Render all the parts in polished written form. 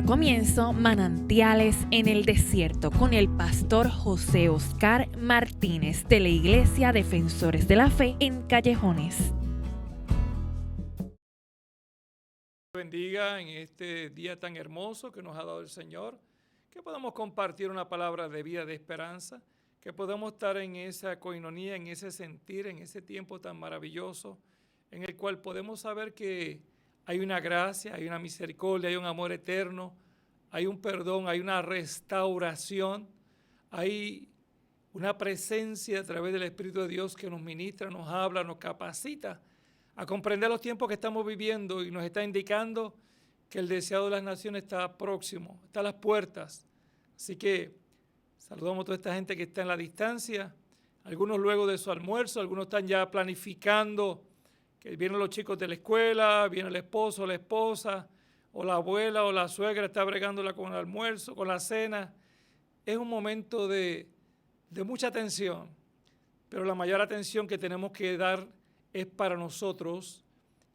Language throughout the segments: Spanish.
comienzo Manantiales en el Desierto con el pastor José Oscar Martínez de la Iglesia Defensores de la Fe en Callejones. Bendiga en este día tan hermoso que nos ha dado el Señor, que podamos compartir una palabra de vida, de esperanza, que podamos estar en esa coinonía, en ese sentir, en ese tiempo tan maravilloso, en el cual podemos saber que hay una gracia, hay una misericordia, hay un amor eterno, hay un perdón, hay una restauración, hay una presencia a través del Espíritu de Dios que nos ministra, nos habla, nos capacita a comprender los tiempos que estamos viviendo y nos está indicando que el deseado de las naciones está próximo, está a las puertas. Así que saludamos a toda esta gente que está en la distancia, algunos luego de su almuerzo, algunos están ya planificando, que vienen los chicos de la escuela, viene el esposo, la esposa, o la abuela o la suegra está bregándola con el almuerzo, con la cena. Es un momento de mucha atención, pero la mayor atención que tenemos que dar es para nosotros,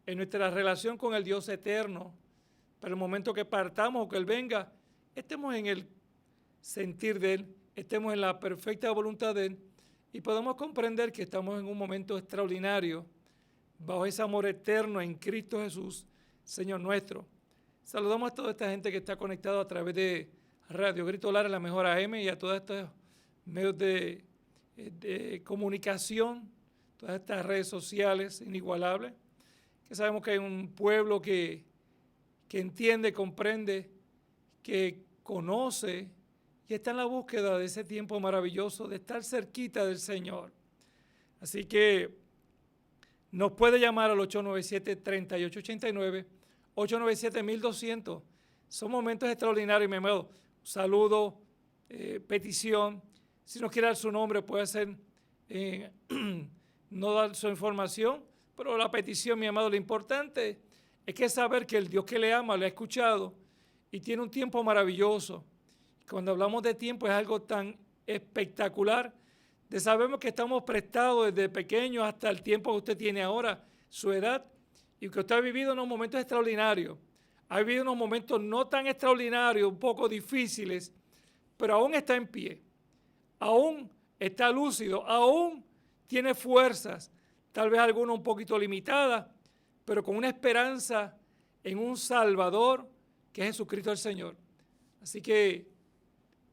en nuestra relación con el Dios eterno, para el momento que partamos o que Él venga, estemos en el sentir de Él, estemos en la perfecta voluntad de Él y podamos comprender que estamos en un momento extraordinario, bajo ese amor eterno en Cristo Jesús, Señor nuestro. Saludamos a toda esta gente que está conectada a través de Radio Grito Lara, la mejor AM, y a todos estos medios de comunicación, todas estas redes sociales inigualables, que sabemos que hay un pueblo que entiende, comprende, que conoce y está en la búsqueda de ese tiempo maravilloso de estar cerquita del Señor. Así que nos puede llamar al 897-3889, 897-1200. Son momentos extraordinarios, mi amado. Saludo, petición. Si nos quiere dar su nombre, puede ser, no dar su información, pero la petición, mi amado, lo importante es que saber que el Dios que le ama, le ha escuchado y tiene un tiempo maravilloso. Cuando hablamos de tiempo es algo tan espectacular, de sabemos que estamos prestados desde pequeños hasta el tiempo que usted tiene ahora, su edad, y que usted ha vivido unos momentos extraordinarios. Ha vivido unos momentos no tan extraordinarios, un poco difíciles, pero aún está en pie, aún está lúcido, aún tiene fuerzas, tal vez algunas un poquito limitadas, pero con una esperanza en un Salvador que es Jesucristo el Señor. Así que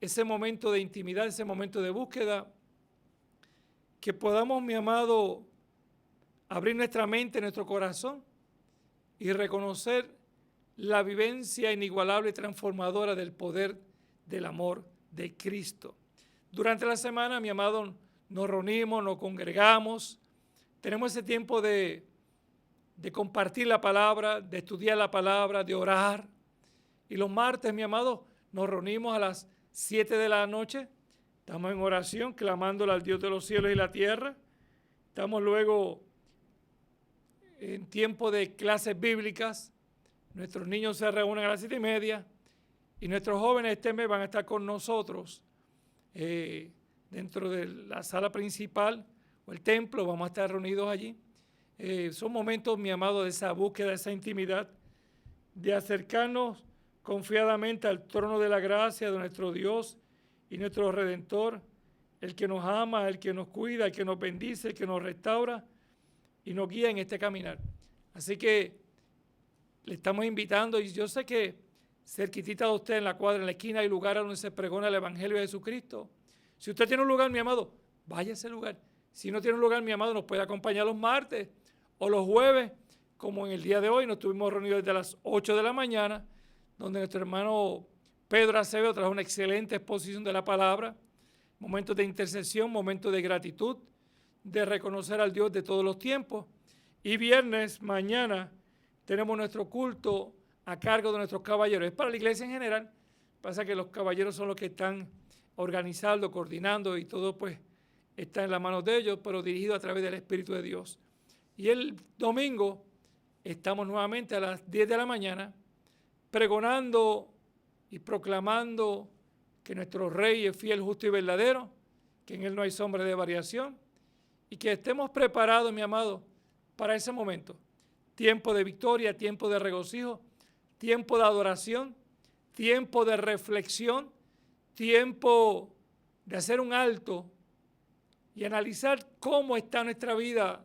ese momento de intimidad, ese momento de búsqueda, que podamos, mi amado, abrir nuestra mente, nuestro corazón y reconocer la vivencia inigualable y transformadora del poder del amor de Cristo. Durante la semana, mi amado, nos reunimos, nos congregamos, tenemos ese tiempo de compartir la palabra, de estudiar la palabra, de orar. Y los martes, mi amado, nos reunimos a las 7 de la noche. Estamos en oración, clamándole al Dios de los cielos y la tierra. Estamos luego en tiempo de clases bíblicas. Nuestros niños se reúnen a las 7:30 y nuestros jóvenes este mes van a estar con nosotros dentro de la sala principal o el templo. Vamos a estar reunidos allí. Son momentos, mi amado, de esa búsqueda, de esa intimidad, de acercarnos confiadamente al trono de la gracia de nuestro Dios y nuestro Redentor, el que nos ama, el que nos cuida, el que nos bendice, el que nos restaura y nos guía en este caminar. Así que le estamos invitando, y yo sé que cerquitita de usted, en la cuadra, en la esquina, hay lugares donde se pregona el Evangelio de Jesucristo. Si usted tiene un lugar, mi amado, vaya a ese lugar. Si no tiene un lugar, mi amado, nos puede acompañar los martes o los jueves, como en el día de hoy. Nos estuvimos reunidos desde las 8 de la mañana, donde nuestro hermano Pedro Acevedo trajo una excelente exposición de la palabra, momentos de intercesión, momentos de gratitud, de reconocer al Dios de todos los tiempos. Y viernes, mañana, tenemos nuestro culto a cargo de nuestros caballeros. Es para la iglesia en general, pasa que los caballeros son los que están organizando, coordinando y todo pues está en las manos de ellos, pero dirigido a través del Espíritu de Dios. Y el domingo estamos nuevamente a las 10 de la mañana pregonando y proclamando que nuestro Rey es fiel, justo y verdadero, que en Él no hay sombra de variación, y que estemos preparados, mi amado, para ese momento. Tiempo de victoria, tiempo de regocijo, tiempo de adoración, tiempo de reflexión, tiempo de hacer un alto y analizar cómo está nuestra vida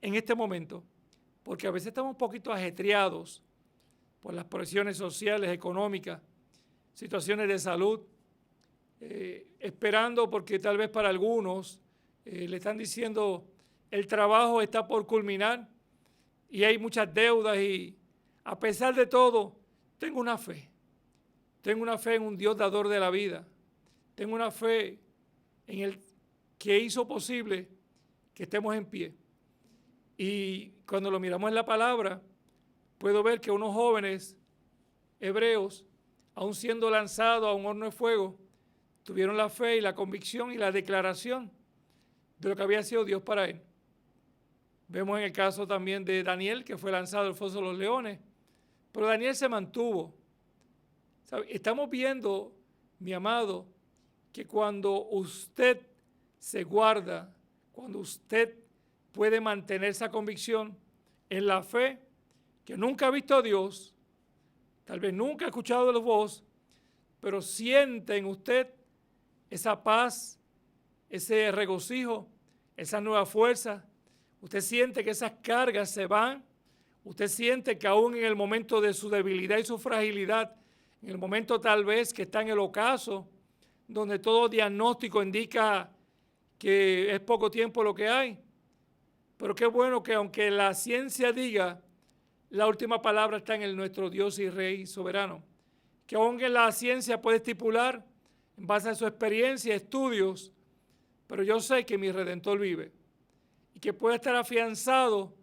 en este momento. Porque a veces estamos un poquito ajetreados por las presiones sociales, económicas, situaciones de salud, esperando porque tal vez para algunos le están diciendo el trabajo está por culminar y hay muchas deudas y a pesar de todo tengo una fe en un Dios dador de la vida, tengo una fe en el que hizo posible que estemos en pie. Y cuando lo miramos en la palabra, puedo ver que unos jóvenes hebreos, aun siendo lanzados a un horno de fuego, tuvieron la fe y la convicción y la declaración de lo que había sido Dios para él. Vemos en el caso también de Daniel, que fue lanzado al foso de los leones, pero Daniel se mantuvo. ¿Sabe? Estamos viendo, mi amado, que cuando usted se guarda, cuando usted puede mantener esa convicción en la fe, que nunca ha visto a Dios, tal vez nunca ha escuchado de la voz, pero siente en usted esa paz, ese regocijo, esa nueva fuerza. Usted siente que esas cargas se van. Usted siente que aún en el momento de su debilidad y su fragilidad, en el momento tal vez que está en el ocaso, donde todo diagnóstico indica que es poco tiempo lo que hay. Pero qué bueno que aunque la ciencia diga, la última palabra está en nuestro Dios y Rey soberano. Que aunque la ciencia puede estipular, en base a su experiencia, estudios, pero yo sé que mi Redentor vive. Y que puede estar afianzado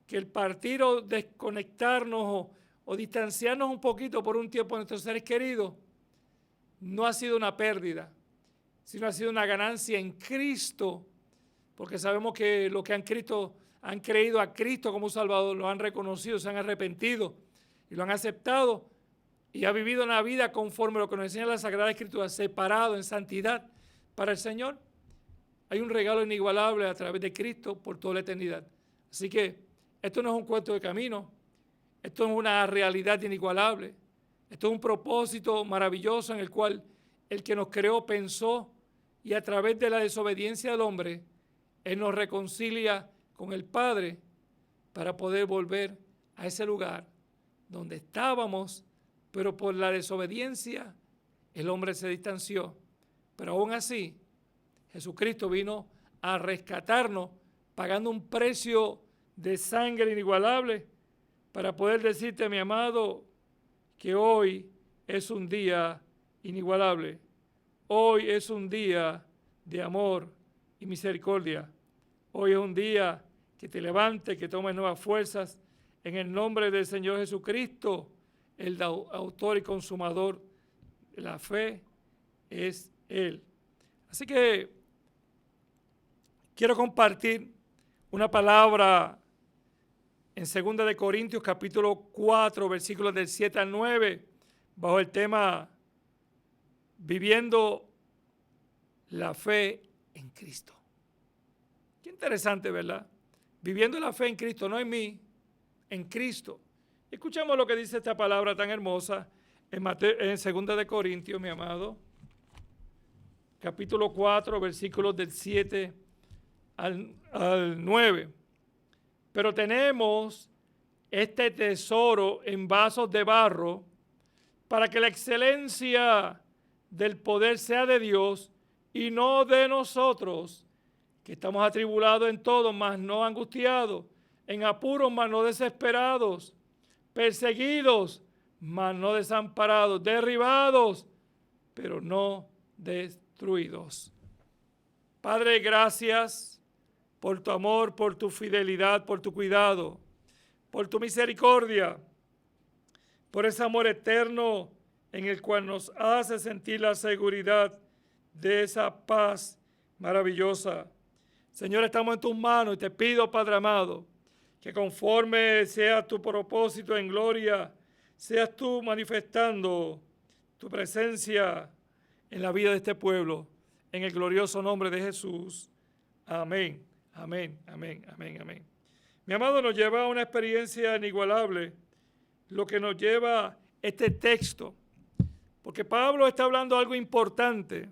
que el partir o desconectarnos o distanciarnos un poquito por un tiempo de nuestros seres queridos no ha sido una pérdida, sino ha sido una ganancia en Cristo, porque sabemos que los que han creído a Cristo como Salvador, lo han reconocido, se han arrepentido y lo han aceptado y ha vivido una vida conforme a lo que nos enseña la Sagrada Escritura, separado en santidad para el Señor. Hay un regalo inigualable a través de Cristo por toda la eternidad. Así que esto no es un cuento de camino, esto es una realidad inigualable, esto es un propósito maravilloso en el cual el que nos creó pensó y a través de la desobediencia del hombre, Él nos reconcilia con el Padre para poder volver a ese lugar donde estábamos, pero por la desobediencia el hombre se distanció. Pero aún así, Jesucristo vino a rescatarnos pagando un precio de sangre inigualable para poder decirte, mi amado, que hoy es un día inigualable. Hoy es un día de amor y misericordia. Hoy es un día que te levantes, que tomes nuevas fuerzas en el nombre del Señor Jesucristo, el autor y consumador de la fe es Él. Así que quiero compartir una palabra en 2 de Corintios capítulo 4, versículos del 7 al 9, bajo el tema viviendo la fe en Cristo. Qué interesante, ¿verdad? Viviendo la fe en Cristo, no en mí, en Cristo. Escuchamos lo que dice esta palabra tan hermosa en 2 de Corintios, mi amado, capítulo 4, versículos del 7 al 9. Pero tenemos este tesoro en vasos de barro para que la excelencia del poder sea de Dios y no de nosotros, que estamos atribulados en todo, mas no angustiados, en apuros, mas no desesperados, perseguidos, mas no desamparados, derribados, pero no destruidos. Padre, gracias por tu amor, por tu fidelidad, por tu cuidado, por tu misericordia, por ese amor eterno en el cual nos hace sentir la seguridad de esa paz maravillosa. Señor, estamos en tus manos y te pido, Padre amado, que conforme sea tu propósito en gloria, seas tú manifestando tu presencia en la vida de este pueblo, en el glorioso nombre de Jesús. Amén, amén, amén, amén, amén. Mi amado, nos lleva a una experiencia inigualable, lo que nos lleva este texto, porque Pablo está hablando algo importante.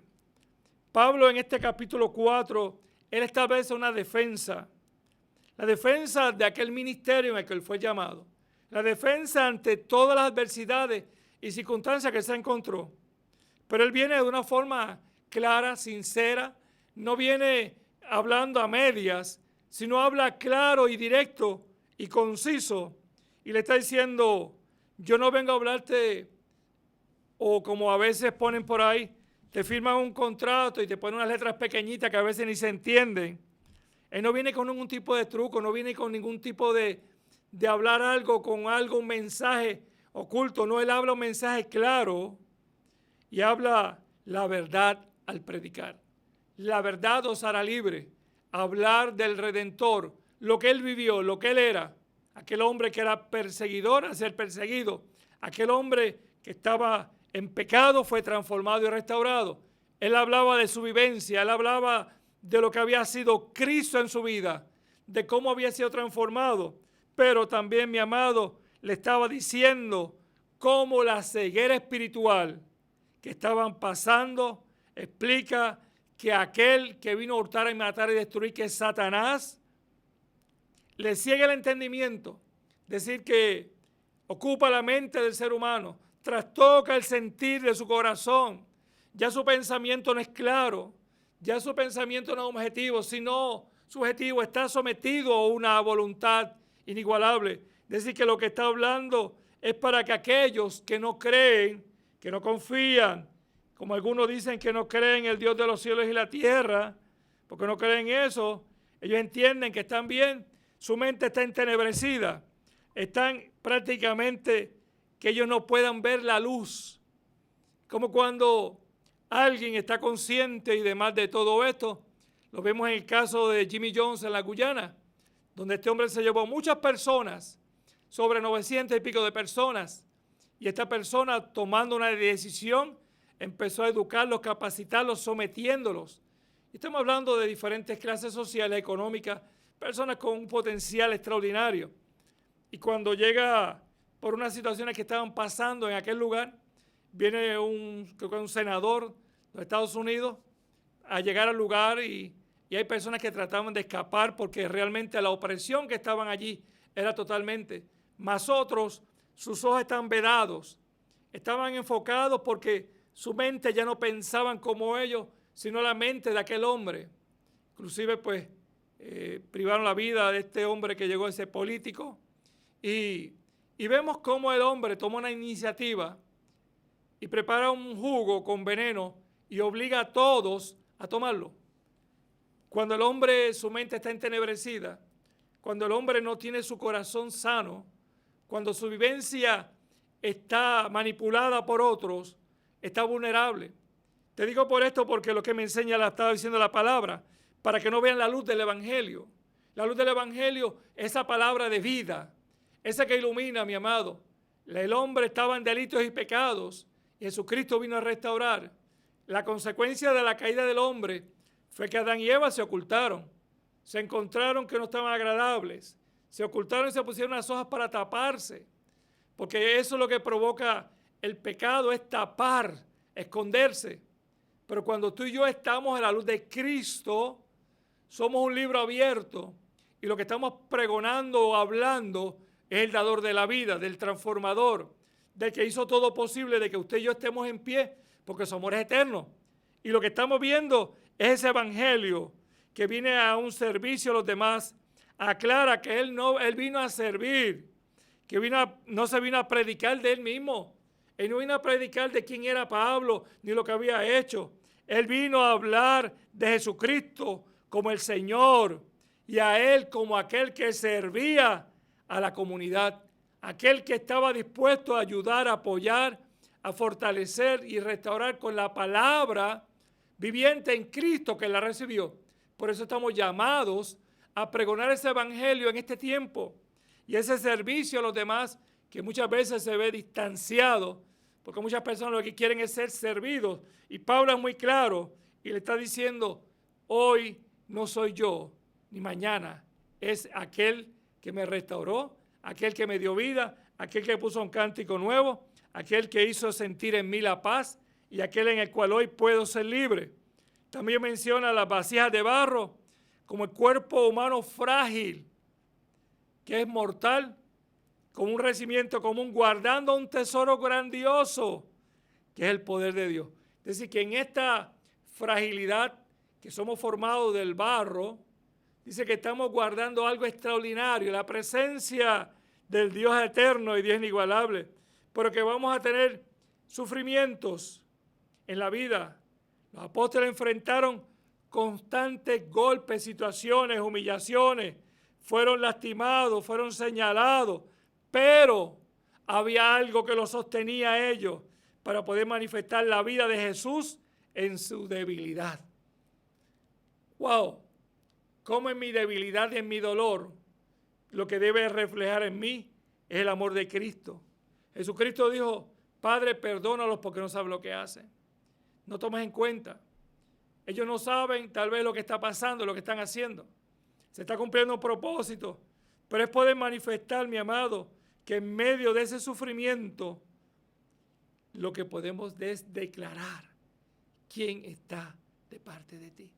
Pablo en este capítulo 4, él establece una defensa, la defensa de aquel ministerio en el que él fue llamado, la defensa ante todas las adversidades y circunstancias que se encontró. Pero él viene de una forma clara, sincera, no viene hablando a medias, sino habla claro y directo y conciso, y le está diciendo, yo no vengo a hablarte, o como a veces ponen por ahí, te firman un contrato y te ponen unas letras pequeñitas que a veces ni se entienden. Él no viene con ningún tipo de truco, no viene con ningún tipo de hablar algo, con algo, un mensaje oculto. No, él habla un mensaje claro y habla la verdad al predicar. La verdad os hará libre. Hablar del Redentor, lo que él vivió, lo que él era. Aquel hombre que era perseguidor a ser perseguido. Aquel hombre que estaba en pecado fue transformado y restaurado. Él hablaba de su vivencia, él hablaba de lo que había sido Cristo en su vida, de cómo había sido transformado. Pero también, mi amado, le estaba diciendo cómo la ceguera espiritual que estaban pasando explica que aquel que vino a hurtar y matar y destruir, que es Satanás, le ciega el entendimiento, decir que ocupa la mente del ser humano, trastoca el sentir de su corazón, ya su pensamiento no es claro, ya su pensamiento no es objetivo, sino subjetivo, está sometido a una voluntad inigualable. Es decir, que lo que está hablando es para que aquellos que no creen, que no confían, como algunos dicen que no creen en el Dios de los cielos y la tierra, porque no creen en eso, ellos entienden que están bien, su mente está entenebrecida, están prácticamente que ellos no puedan ver la luz. Como cuando alguien está consciente y demás de todo esto, lo vemos en el caso de Jimmy Jones en la Guyana, donde este hombre se llevó a muchas personas, sobre 900 y pico de personas, y esta persona, tomando una decisión, empezó a educarlos, capacitarlos, sometiéndolos. Estamos hablando de diferentes clases sociales, económicas, personas con un potencial extraordinario. Y cuando llega por unas situaciones que estaban pasando en aquel lugar, viene creo que un senador de los Estados Unidos a llegar al lugar y hay personas que trataban de escapar porque realmente la opresión que estaban allí era totalmente. Más otros, sus ojos estaban vedados, estaban enfocados porque su mente ya no pensaban como ellos, sino la mente de aquel hombre. Inclusive, pues, privaron la vida de este hombre que llegó a ese político. Y vemos cómo el hombre toma una iniciativa y prepara un jugo con veneno y obliga a todos a tomarlo. Cuando el hombre, su mente está entenebrecida, cuando el hombre no tiene su corazón sano, cuando su vivencia está manipulada por otros, está vulnerable. Te digo por esto porque lo que me enseña estaba diciendo la palabra, para que no vean la luz del Evangelio. La luz del Evangelio, esa palabra de vida, esa que ilumina, mi amado. El hombre estaba en delitos y pecados y Jesucristo vino a restaurar. La consecuencia de la caída del hombre fue que Adán y Eva se ocultaron, se encontraron que no estaban agradables, se ocultaron y se pusieron las hojas para taparse, porque eso es lo que provoca el pecado, es tapar, esconderse. Pero cuando tú y yo estamos en la luz de Cristo, somos un libro abierto y lo que estamos pregonando o hablando es el dador de la vida, del transformador, del que hizo todo posible de que usted y yo estemos en pie, porque su amor es eterno. Y lo que estamos viendo es ese evangelio que viene a un servicio a los demás, aclara que él vino a servir, que no se vino a predicar de él mismo. Él no vino a predicar de quién era Pablo, ni lo que había hecho. Él vino a hablar de Jesucristo como el Señor y a Él como aquel que servía a la comunidad, aquel que estaba dispuesto a ayudar, a apoyar, a fortalecer y restaurar con la palabra viviente en Cristo que la recibió. Por eso estamos llamados a pregonar ese evangelio en este tiempo y ese servicio a los demás que muchas veces se ve distanciado, porque muchas personas lo que quieren es ser servidos. Y Pablo es muy claro y le está diciendo, hoy no soy yo, ni mañana, es aquel que me restauró, aquel que me dio vida, aquel que puso un cántico nuevo, aquel que hizo sentir en mí la paz y aquel en el cual hoy puedo ser libre. También menciona las vasijas de barro como el cuerpo humano frágil, que es mortal, como un recibimiento común, guardando un tesoro grandioso, que es el poder de Dios. Es decir, que en esta fragilidad, que somos formados del barro, dice que estamos guardando algo extraordinario, la presencia del Dios eterno y Dios inigualable, pero que vamos a tener sufrimientos en la vida. Los apóstoles enfrentaron constantes golpes, situaciones, humillaciones, fueron lastimados, fueron señalados, pero había algo que los sostenía a ellos para poder manifestar la vida de Jesús en su debilidad. ¡Wow! Cómo en mi debilidad y en mi dolor, lo que debe reflejar en mí es el amor de Cristo. Jesucristo dijo, Padre, perdónalos porque no saben lo que hacen. No tomes en cuenta. Ellos no saben tal vez lo que está pasando, lo que están haciendo. Se está cumpliendo un propósito, pero es poder manifestar, mi amado, que en medio de ese sufrimiento, lo que podemos es declarar quién está de parte de ti.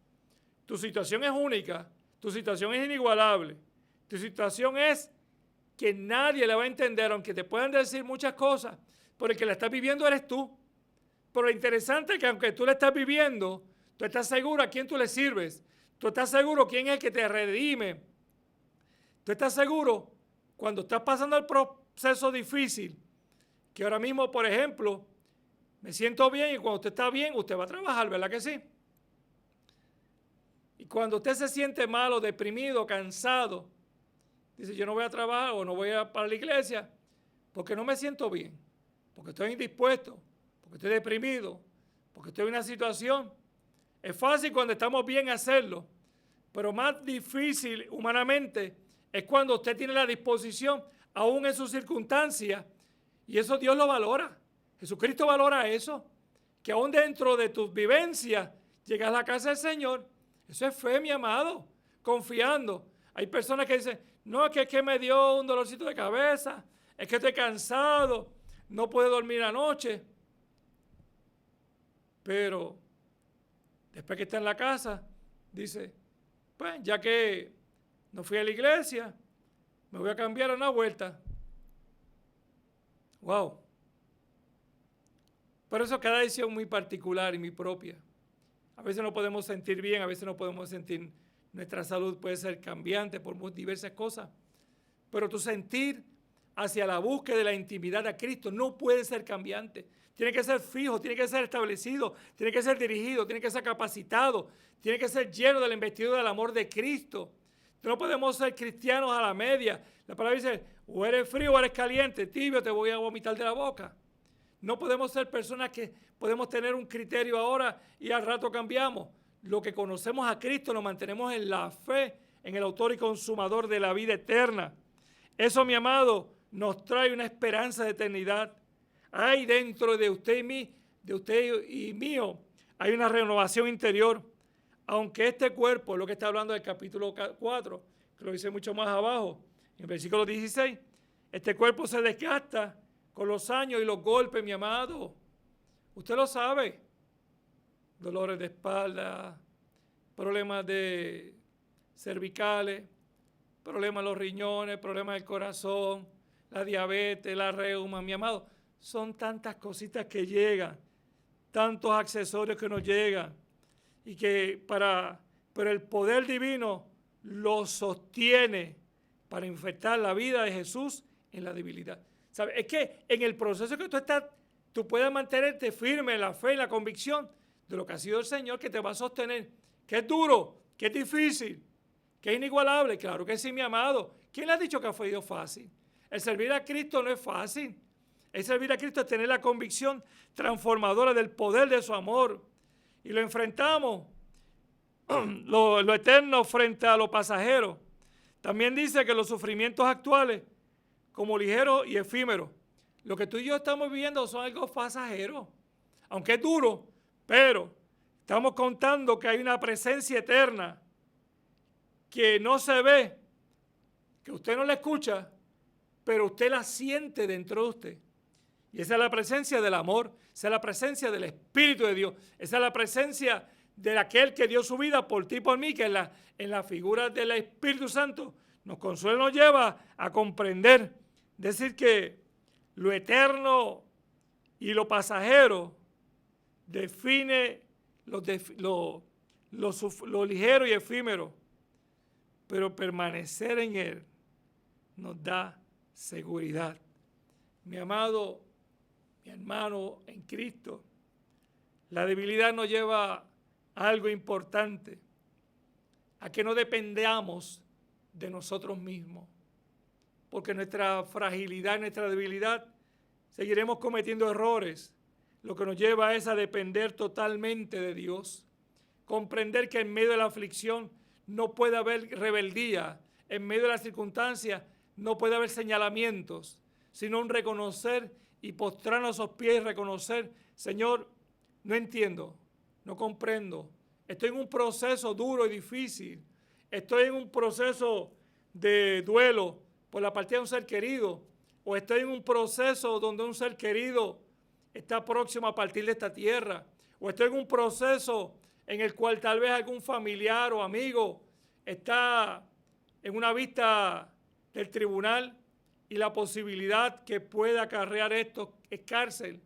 Tu situación es única, tu situación es inigualable, tu situación es que nadie la va a entender, aunque te puedan decir muchas cosas, pero el que la estás viviendo eres tú. Pero lo interesante es que aunque tú la estás viviendo, tú estás seguro a quién tú le sirves, tú estás seguro quién es el que te redime, tú estás seguro cuando estás pasando el proceso difícil, que ahora mismo, por ejemplo, me siento bien y cuando usted está bien, usted va a trabajar, ¿verdad que sí? Y cuando usted se siente malo, deprimido, cansado, dice, yo no voy a trabajar o no voy a para la iglesia porque no me siento bien, porque estoy indispuesto, porque estoy deprimido, porque estoy en una situación. Es fácil cuando estamos bien hacerlo, pero más difícil humanamente es cuando usted tiene la disposición, aún en sus circunstancias, y eso Dios lo valora. Jesucristo valora eso, que aún dentro de tus vivencias llegas a la casa del Señor. Eso es fe, mi amado, confiando. Hay personas que dicen, no, es que me dio un dolorcito de cabeza, es que estoy cansado, no puedo dormir anoche. Pero después que está en la casa, dice, pues ya que no fui a la iglesia, me voy a cambiar a una vuelta. Wow. Por eso cada decisión muy particular y muy propia. A veces no podemos sentir bien, a veces no podemos sentir, nuestra salud puede ser cambiante por diversas cosas. Pero tu sentir hacia la búsqueda de la intimidad a Cristo no puede ser cambiante. Tiene que ser fijo, tiene que ser establecido, tiene que ser dirigido, tiene que ser capacitado, tiene que ser lleno de la investidura del amor de Cristo. No podemos ser cristianos a la media. La palabra dice, o eres frío o eres caliente, tibio te voy a vomitar de la boca. No podemos ser personas que podemos tener un criterio ahora y al rato cambiamos. Lo que conocemos a Cristo lo mantenemos en la fe, en el autor y consumador de la vida eterna. Eso, mi amado, nos trae una esperanza de eternidad. Hay dentro de usted y mío, hay una renovación interior. Aunque este cuerpo, lo que está hablando del capítulo 4, que lo dice mucho más abajo, en el versículo 16, este cuerpo se desgasta con los años y los golpes, mi amado. Usted lo sabe. Dolores de espalda, problemas de cervicales, problemas de los riñones, problemas del corazón, la diabetes, la reuma, mi amado. Son tantas cositas que llegan, tantos accesorios que nos llegan y que pero el poder divino lo sostiene para infectar la vida de Jesús en la debilidad. ¿Sabe? Es que en el proceso que tú estás, tú puedes mantenerte firme en la fe, en la convicción de lo que ha sido el Señor que te va a sostener. Que es duro, que es difícil, que es inigualable. Claro que sí, mi amado. ¿Quién le ha dicho que ha sido fácil? El servir a Cristo no es fácil. El servir a Cristo es tener la convicción transformadora del poder de su amor. Y lo enfrentamos, lo eterno frente a lo pasajero. También dice que los sufrimientos actuales, como ligeros y efímeros, lo que tú y yo estamos viviendo son algo pasajero. Aunque es duro, pero estamos contando que hay una presencia eterna que no se ve, que usted no la escucha, pero usted la siente dentro de usted. Y esa es la presencia del amor, esa es la presencia del Espíritu de Dios, esa es la presencia de aquel que dio su vida por ti y por mí, que en la figura del Espíritu Santo nos consuela, nos lleva a comprender, decir que lo eterno y lo pasajero define lo ligero y efímero, pero permanecer en Él nos da seguridad. Mi amado, mi hermano en Cristo, la debilidad nos lleva a algo importante, a que no dependamos de nosotros mismos, porque nuestra fragilidad, nuestra debilidad, seguiremos cometiendo errores, lo que nos lleva es a depender totalmente de Dios, comprender que en medio de la aflicción no puede haber rebeldía, en medio de las circunstancias no puede haber señalamientos, sino un reconocer y postrarnos a sus pies y reconocer, Señor, no entiendo, no comprendo, estoy en un proceso duro y difícil, estoy en un proceso de duelo por la partida de un ser querido, o estoy en un proceso donde un ser querido está próximo a partir de esta tierra, o estoy en un proceso en el cual tal vez algún familiar o amigo está en una vista del tribunal y la posibilidad que pueda acarrear esto es cárcel.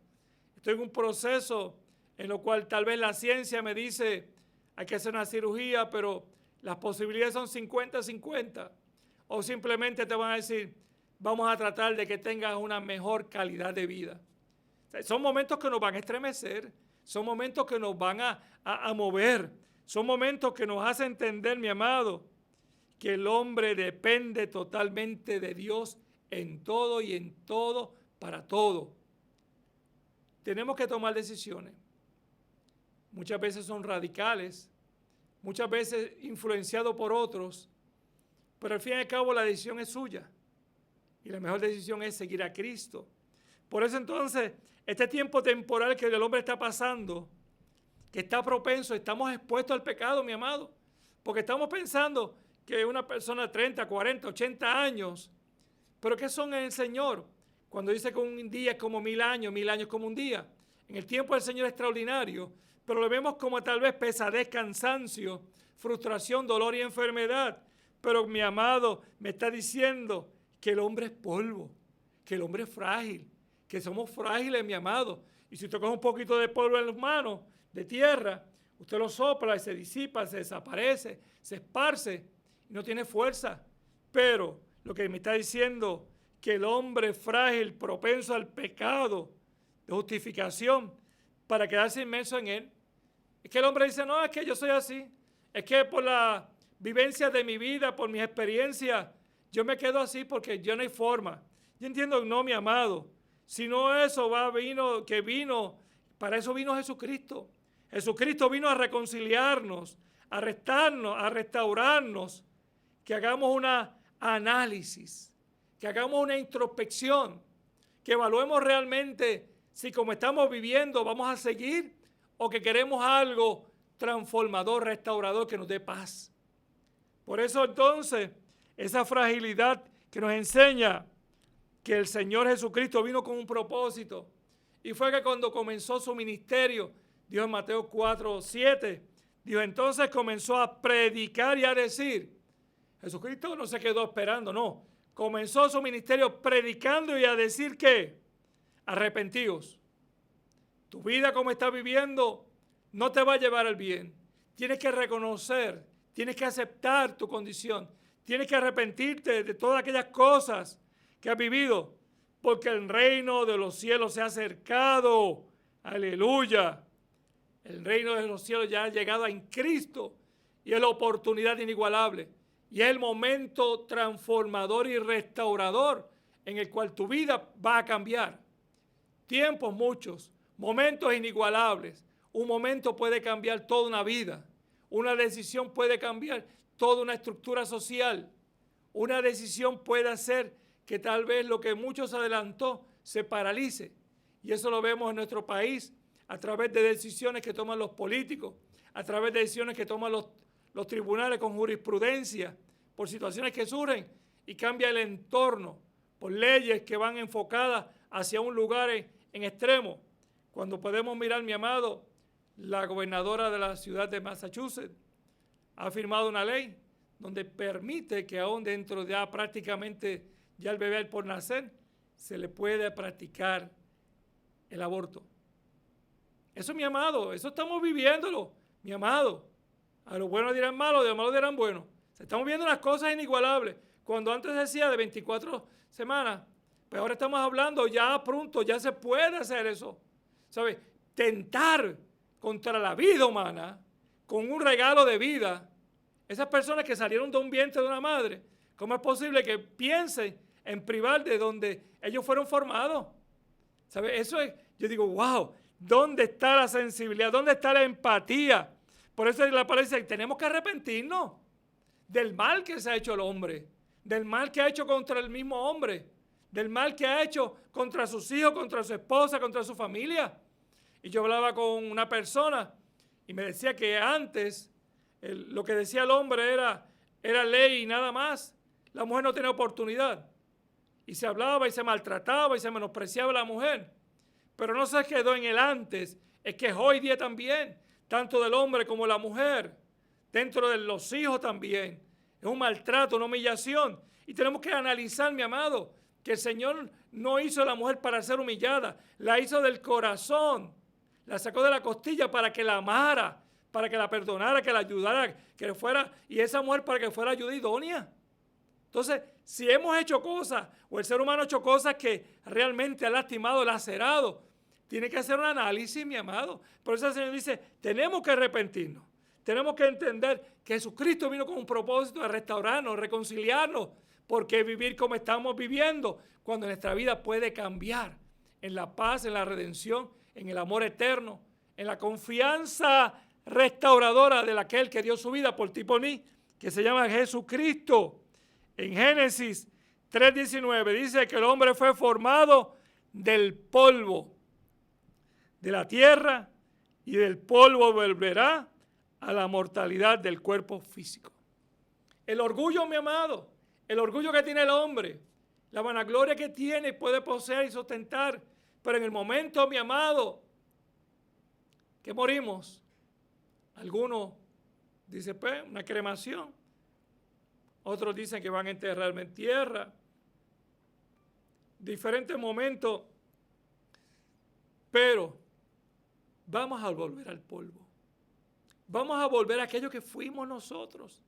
Estoy en un proceso en lo cual tal vez la ciencia me dice hay que hacer una cirugía, pero las posibilidades son 50-50. O simplemente te van a decir, vamos a tratar de que tengas una mejor calidad de vida. O sea, son momentos que nos van a estremecer, son momentos que nos van a mover, son momentos que nos hacen entender, mi amado, que el hombre depende totalmente de Dios en todo y en todo, para todo. Tenemos que tomar decisiones. Muchas veces son radicales, muchas veces influenciados por otros, pero al fin y al cabo la decisión es suya. Y la mejor decisión es seguir a Cristo. Por eso entonces, este tiempo temporal que el hombre está pasando, que está propenso, estamos expuestos al pecado, mi amado, porque estamos pensando que una persona de 30, 40, 80 años, pero ¿qué son en el Señor? Cuando dice que un día es como 1000 años como un día. En el tiempo del Señor es extraordinario, pero lo vemos como tal vez pesadez, cansancio, frustración, dolor y enfermedad. Pero mi amado me está diciendo que el hombre es polvo, que el hombre es frágil, que somos frágiles, mi amado. Y si usted coge un poquito de polvo en las manos, de tierra, usted lo sopla y se disipa, se desaparece, se esparce y no tiene fuerza. Pero lo que me está diciendo que el hombre frágil, propenso al pecado, de justificación, para quedarse inmerso en él. Es que el hombre dice, no, es que yo soy así. Es que por la vivencia de mi vida, por mis experiencias, yo me quedo así porque yo no hay forma. Yo entiendo, no, mi amado. Si no eso para eso vino Jesucristo. Jesucristo vino a reconciliarnos, a restarnos, a restaurarnos, que hagamos un análisis, que hagamos una introspección, que evaluemos realmente si como estamos viviendo vamos a seguir o que queremos algo transformador, restaurador, que nos dé paz. Por eso entonces, esa fragilidad que nos enseña que el Señor Jesucristo vino con un propósito, y fue que cuando comenzó su ministerio, dijo en Mateo 4:7, dijo, entonces comenzó a predicar y a decir, Jesucristo no se quedó esperando, no, comenzó su ministerio predicando y a decir que, arrepentíos, tu vida como estás viviendo no te va a llevar al bien, tienes que reconocer, tienes que aceptar tu condición, tienes que arrepentirte de todas aquellas cosas que has vivido, porque el reino de los cielos se ha acercado, aleluya. El reino de los cielos ya ha llegado en Cristo y es la oportunidad inigualable. Y es el momento transformador y restaurador en el cual tu vida va a cambiar. Tiempos muchos, momentos inigualables. Un momento puede cambiar toda una vida. Una decisión puede cambiar toda una estructura social. Una decisión puede hacer que tal vez lo que muchos adelantó se paralice. Y eso lo vemos en nuestro país a través de decisiones que toman los políticos, a través de decisiones que toman los tribunales con jurisprudencia, por situaciones que surgen y cambia el entorno, por leyes que van enfocadas hacia un lugar en extremo. Cuando podemos mirar, mi amado, la gobernadora de la ciudad de Massachusetts ha firmado una ley donde permite que aún dentro de ya prácticamente ya el bebé por nacer, se le puede practicar el aborto. Eso, mi amado, eso estamos viviéndolo, mi amado. A lo bueno dirán malo, de lo malo dirán bueno. Estamos viendo unas cosas inigualables. Cuando antes decía de 24 semanas, pues ahora estamos hablando ya pronto, ya se puede hacer eso. ¿Sabes? Tentar contra la vida humana con un regalo de vida. Esas personas que salieron de un vientre de una madre, ¿cómo es posible que piensen en privar de donde ellos fueron formados? ¿Sabes? Eso es, yo digo, wow, ¿dónde está la sensibilidad? ¿Dónde está la empatía? Por eso la palabra dice, tenemos que arrepentirnos del mal que se ha hecho el hombre, del mal que ha hecho contra el mismo hombre, del mal que ha hecho contra sus hijos, contra su esposa, contra su familia. Y yo hablaba con una persona y me decía que antes lo que decía el hombre era ley y nada más. La mujer no tenía oportunidad. Y se hablaba y se maltrataba y se menospreciaba a la mujer. Pero no se quedó en el antes, es que hoy día también, tanto del hombre como de la mujer, dentro de los hijos también, es un maltrato, una humillación. Y tenemos que analizar, mi amado, que el Señor no hizo a la mujer para ser humillada, la hizo del corazón, la sacó de la costilla para que la amara, para que la perdonara, que la ayudara, que fuera, y esa mujer para que fuera ayuda idónea. Entonces, si hemos hecho cosas, o el ser humano ha hecho cosas que realmente ha lastimado, lacerado, tiene que hacer un análisis, mi amado. Por eso el Señor dice, tenemos que arrepentirnos. Tenemos que entender que Jesucristo vino con un propósito de restaurarnos, reconciliarnos, porque vivir como estamos viviendo, cuando nuestra vida puede cambiar en la paz, en la redención, en el amor eterno, en la confianza restauradora de aquel que dio su vida por ti y por mí, que se llama Jesucristo. En Génesis 3:19 dice que el hombre fue formado del polvo de la tierra y del polvo volverá a la mortalidad del cuerpo físico. El orgullo, mi amado, el orgullo que tiene el hombre, la vanagloria que tiene, puede poseer y sustentar, pero en el momento, mi amado, que morimos, algunos dicen, pues, una cremación, otros dicen que van a enterrarme en tierra, diferentes momentos, pero vamos a volver al polvo. Vamos a volver a aquello que fuimos nosotros.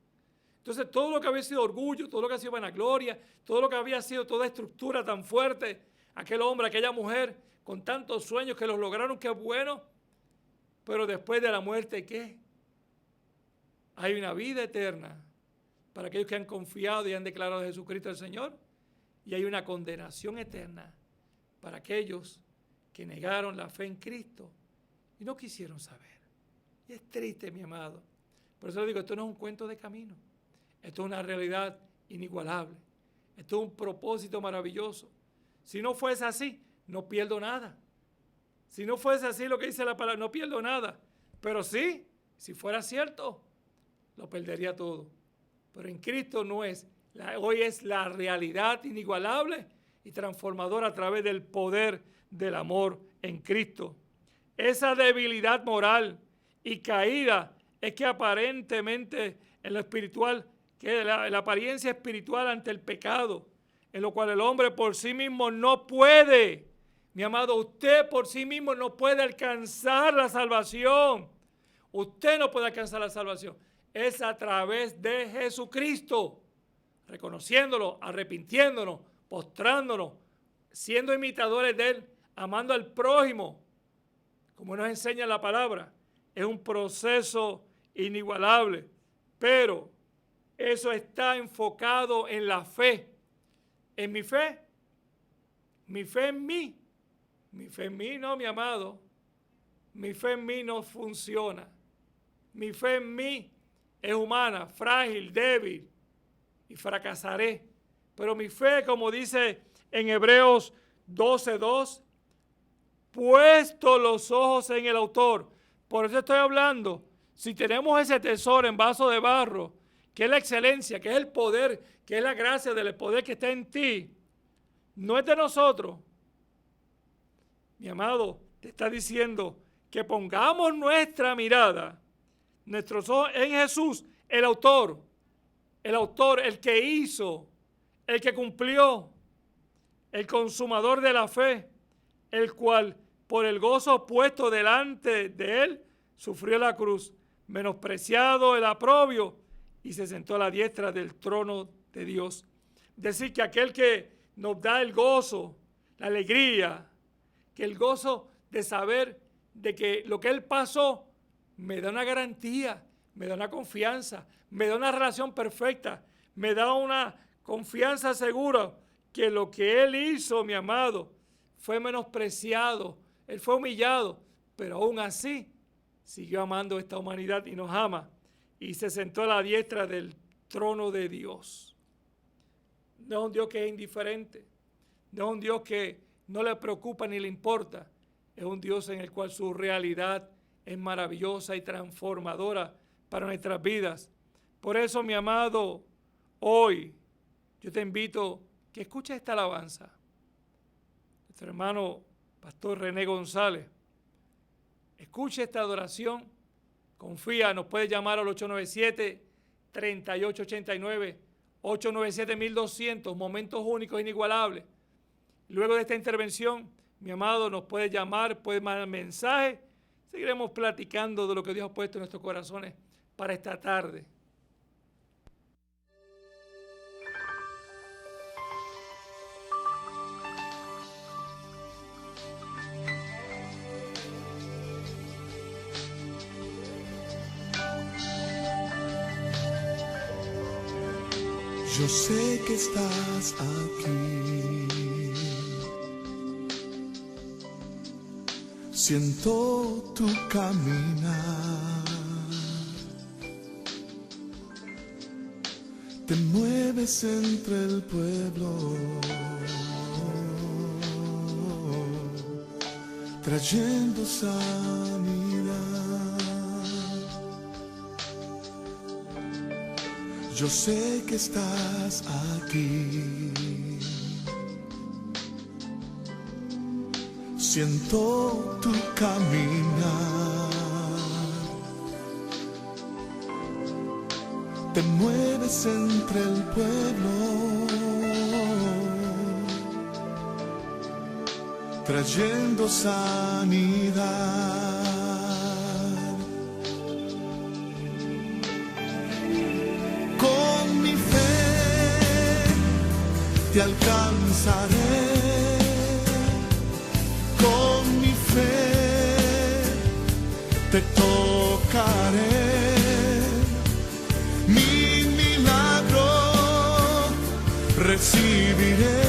Entonces, todo lo que había sido orgullo, todo lo que ha sido vanagloria, todo lo que había sido toda estructura tan fuerte, aquel hombre, aquella mujer, con tantos sueños que los lograron, qué bueno, pero después de la muerte, ¿qué? Hay una vida eterna para aquellos que han confiado y han declarado a Jesucristo el Señor, y hay una condenación eterna para aquellos que negaron la fe en Cristo y no quisieron saber. Y es triste, mi amado. Por eso le digo, esto no es un cuento de camino. Esto es una realidad inigualable. Esto es un propósito maravilloso. Si no fuese así, no pierdo nada. Si no fuese así lo que dice la palabra, no pierdo nada. Pero sí, si fuera cierto, lo perdería todo. Pero en Cristo no es. Hoy es la realidad inigualable y transformadora a través del poder del amor en Cristo. Esa debilidad moral y caída es que aparentemente en lo espiritual, que la apariencia espiritual ante el pecado, en lo cual el hombre por sí mismo no puede, mi amado, usted por sí mismo no puede alcanzar la salvación. Usted no puede alcanzar la salvación. Es a través de Jesucristo, reconociéndolo, arrepintiéndonos, postrándonos, siendo imitadores de Él, amando al prójimo, como nos enseña la palabra. Es un proceso inigualable, pero eso está enfocado en la fe. En mi fe en mí. Mi fe en mí no, mi amado. Mi fe en mí no funciona. Mi fe en mí es humana, frágil, débil y fracasaré. Pero mi fe, como dice en Hebreos 12:2, puesto los ojos en el autor. Por eso estoy hablando, si tenemos ese tesoro en vaso de barro, que es la excelencia, que es el poder, que es la gracia del poder que está en ti, no es de nosotros. mi amado, te está diciendo que pongamos nuestra mirada, nuestros ojos en Jesús, el autor, el que hizo, el que cumplió, el consumador de la fe, el cual por el gozo puesto delante de él sufrió la cruz, menospreciado el oprobio y se sentó a la diestra del trono de Dios. Decir que aquel que nos da el gozo, la alegría, que el gozo de saber de que lo que él pasó me da una garantía, me da una confianza, me da una relación perfecta, me da una confianza segura que lo que él hizo, mi amado, fue menospreciado, él fue humillado, pero aún así siguió amando esta humanidad y nos ama y se sentó a la diestra del trono de Dios. No es un Dios que es indiferente, no es un Dios que no le preocupa ni le importa, es un Dios en el cual su realidad es maravillosa y transformadora para nuestras vidas. Por eso, mi amado, hoy yo te invito que escuches esta alabanza. Nuestro hermano Pastor René González, escuche esta adoración, confía, nos puede llamar al 897-3889, 897-1200, momentos únicos, inigualables. Luego de esta intervención, mi amado, nos puede llamar, puede mandar mensaje. Seguiremos platicando de lo que Dios ha puesto en nuestros corazones para esta tarde. Yo sé que estás aquí, siento tu caminar, te mueves entre el pueblo, trayendo sanidad. Yo sé que estás aquí, siento tu caminar, te mueves entre el pueblo, trayendo sanidad. Te alcanzaré, con mi fe te tocaré, mi milagro recibiré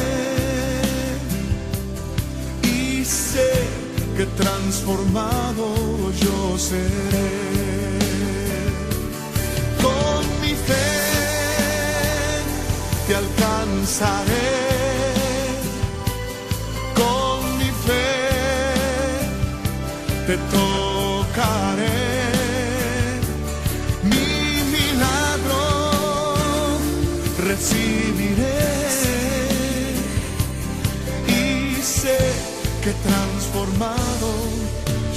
y sé que transformado yo seré. Con mi fe te alcanzaré, con mi fe te tocaré, mi milagro recibiré y sé que transformado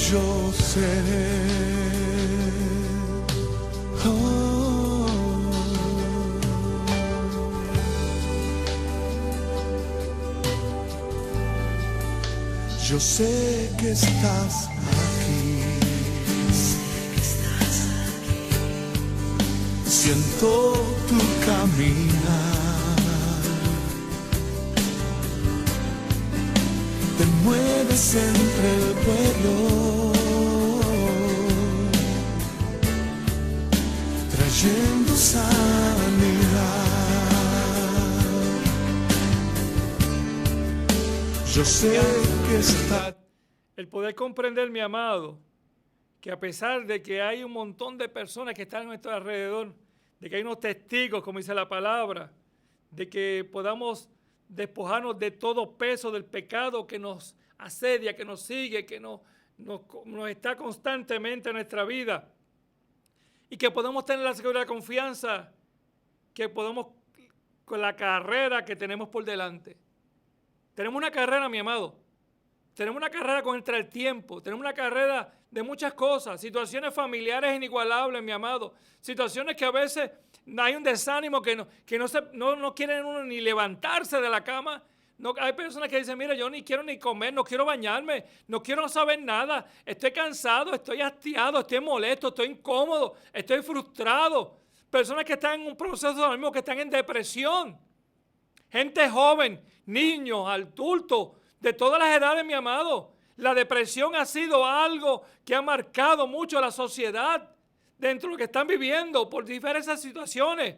yo seré. Yo sé que estás aquí, siento tu caminar, te mueves entre el pueblo, trayendo sanidad. Yo sé que está. El poder comprender, mi amado, que a pesar de que hay un montón de personas que están a nuestro alrededor, de que hay unos testigos, como dice la palabra, de que podamos despojarnos de todo peso del pecado que nos asedia, que nos sigue, que nos está constantemente en nuestra vida, y que podamos tener la seguridad y confianza que podamos con la carrera que tenemos por delante. Tenemos una carrera, mi amado. Tenemos una carrera contra el tiempo, tenemos una carrera de muchas cosas, situaciones familiares inigualables, mi amado, situaciones que a veces hay un desánimo que no quieren uno ni levantarse de la cama. No, hay personas que dicen, mira, yo ni quiero ni comer, no quiero bañarme, no quiero saber nada, estoy cansado, estoy hastiado, estoy molesto, estoy incómodo, estoy frustrado. Personas que están en un proceso de lo mismo, que están en depresión. Gente joven, niños, adultos, de todas las edades, mi amado. La depresión ha sido algo que ha marcado mucho a la sociedad dentro de lo que están viviendo por diversas situaciones,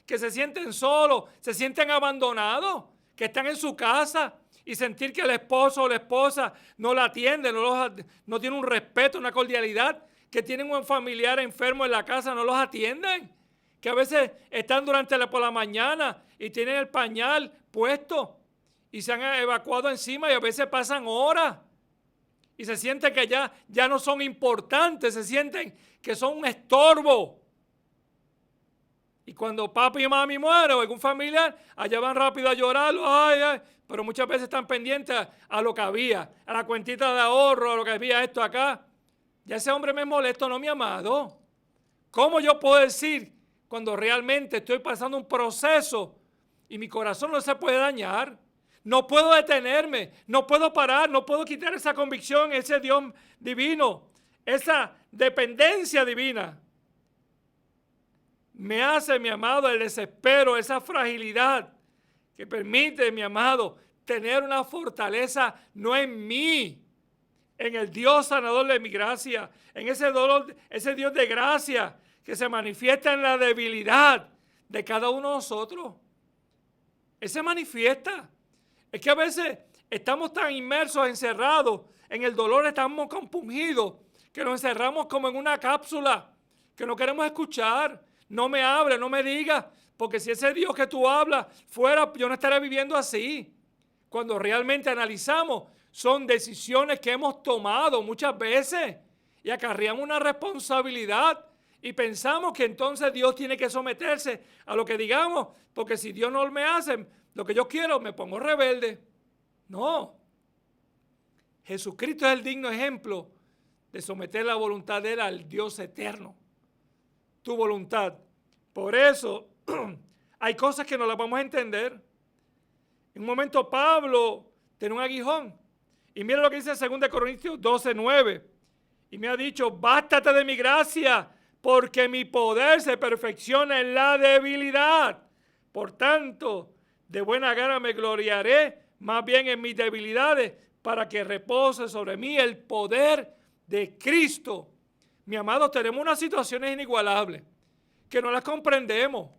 que se sienten solos, se sienten abandonados, que están en su casa y sentir que el esposo o la esposa no la atiende, no tiene un respeto, una cordialidad, que tienen un familiar enfermo en la casa, no los atienden, que a veces están por la mañana y tienen el pañal puesto y se han evacuado encima y a veces pasan horas y se sienten que ya no son importantes, se sienten que son un estorbo. Y cuando papi y mami mueren o algún familiar, allá van rápido a llorarlo, pero muchas veces están pendientes a lo que había, a la cuentita de ahorro, a lo que había esto acá. Ya ese hombre me molesto, no, mi amado. ¿Cómo yo puedo decir cuando realmente estoy pasando un proceso y mi corazón no se puede dañar? No puedo detenerme, no puedo parar, no puedo quitar esa convicción, ese Dios divino, esa dependencia divina. Me hace, mi amado, el desespero, esa fragilidad que permite, mi amado, tener una fortaleza no en mí, en el Dios sanador de mi gracia, en ese dolor, ese Dios de gracia que se manifiesta en la debilidad de cada uno de nosotros. Él se manifiesta. Es que a veces estamos tan inmersos, encerrados en el dolor, estamos compungidos, que nos encerramos como en una cápsula, que no queremos escuchar. No me hable, no me diga, porque si ese Dios que tú hablas fuera, yo no estaría viviendo así. Cuando realmente analizamos, son decisiones que hemos tomado muchas veces y acarreamos una responsabilidad y pensamos que entonces Dios tiene que someterse a lo que digamos, porque si Dios no me hace lo que yo quiero, me pongo rebelde. No. Jesucristo es el digno ejemplo de someter la voluntad de Él al Dios eterno. Tu voluntad. Por eso hay cosas que no las vamos a entender. En un momento Pablo tenía un aguijón. Y mira lo que dice 2 Corintios 12:9. Y me ha dicho, bástate de mi gracia, porque mi poder se perfecciona en la debilidad. Por tanto, de buena gana me gloriaré más bien en mis debilidades, para que repose sobre mí el poder de Cristo. Mi amado, tenemos unas situaciones inigualables que no las comprendemos.